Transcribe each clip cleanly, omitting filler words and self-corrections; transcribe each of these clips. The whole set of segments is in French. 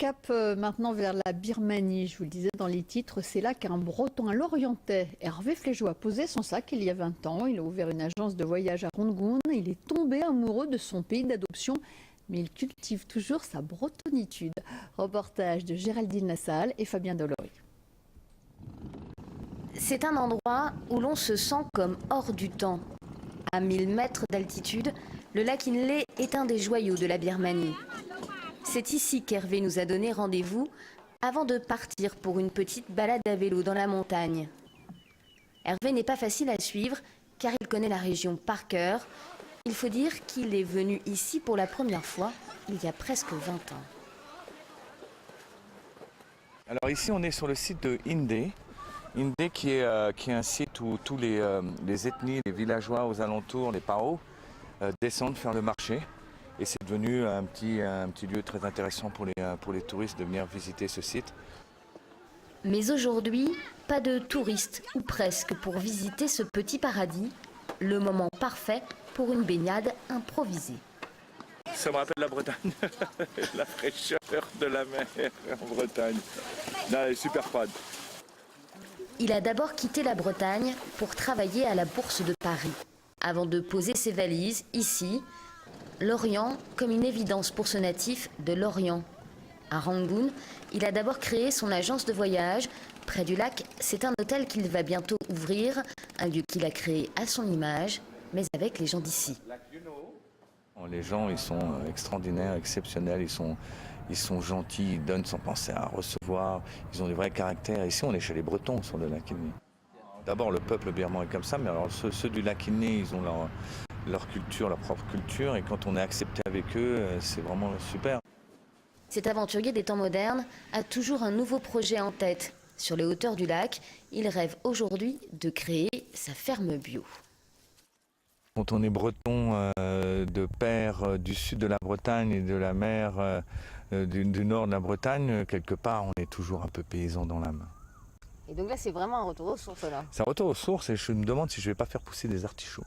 Cap maintenant vers la Birmanie, je vous le disais dans les titres, c'est là qu'un Breton, un Lorientais, Hervé Flégeau, a posé son sac il y a 20 ans. Il a ouvert une agence de voyage à Rangoon. Il est tombé amoureux de son pays d'adoption, mais il cultive toujours sa bretonitude. Reportage de Géraldine Lassalle et Fabien Delory. C'est un endroit où l'on se sent comme hors du temps. À 1000 mètres d'altitude, le lac Inle est un des joyaux de la Birmanie. C'est ici qu'Hervé nous a donné rendez-vous avant de partir pour une petite balade à vélo dans la montagne. Hervé n'est pas facile à suivre car il connaît la région par cœur. Il faut dire qu'il est venu ici pour la première fois il y a presque 20 ans. Alors ici on est sur le site de Inde. Inde qui est un site où tous les ethnies, les villageois aux alentours, les Pao, descendent faire le marché. Et c'est devenu un petit lieu très intéressant pour les touristes de venir visiter ce site. Mais aujourd'hui, pas de touristes, ou presque, pour visiter ce petit paradis. Le moment parfait pour une baignade improvisée. Ça me rappelle la Bretagne, la fraîcheur de la mer en Bretagne. Là, elle est super froide. Il a d'abord quitté la Bretagne pour travailler à la Bourse de Paris, avant de poser ses valises ici. L'Orient comme une évidence pour ce natif de l'Orient. À Rangoon, il a d'abord créé son agence de voyage. Près du lac, c'est un hôtel qu'il va bientôt ouvrir, un lieu qu'il a créé à son image, mais avec les gens d'ici. Les gens, ils sont extraordinaires, exceptionnels, ils sont gentils, ils donnent sans penser à recevoir, ils ont des vrais caractères. Ici, on est chez les Bretons sur le lac Inle. D'abord, le peuple birman est comme ça, mais alors ceux du lac Inle, ils ont leur culture, leur propre culture, et quand on est accepté avec eux, c'est vraiment super. Cet aventurier des temps modernes a toujours un nouveau projet en tête. Sur les hauteurs du lac, il rêve aujourd'hui de créer sa ferme bio. Quand on est breton de père du sud de la Bretagne et de la mer du nord de la Bretagne, quelque part, on est toujours un peu paysan dans l'âme. Et donc là, c'est vraiment un retour aux sources là. C'est un retour aux sources et je me demande si je ne vais pas faire pousser des artichauts.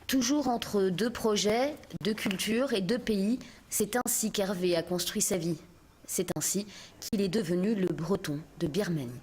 Toujours entre deux projets, deux cultures et deux pays, c'est ainsi qu'Hervé a construit sa vie. C'est ainsi qu'il est devenu le Breton de Birmanie.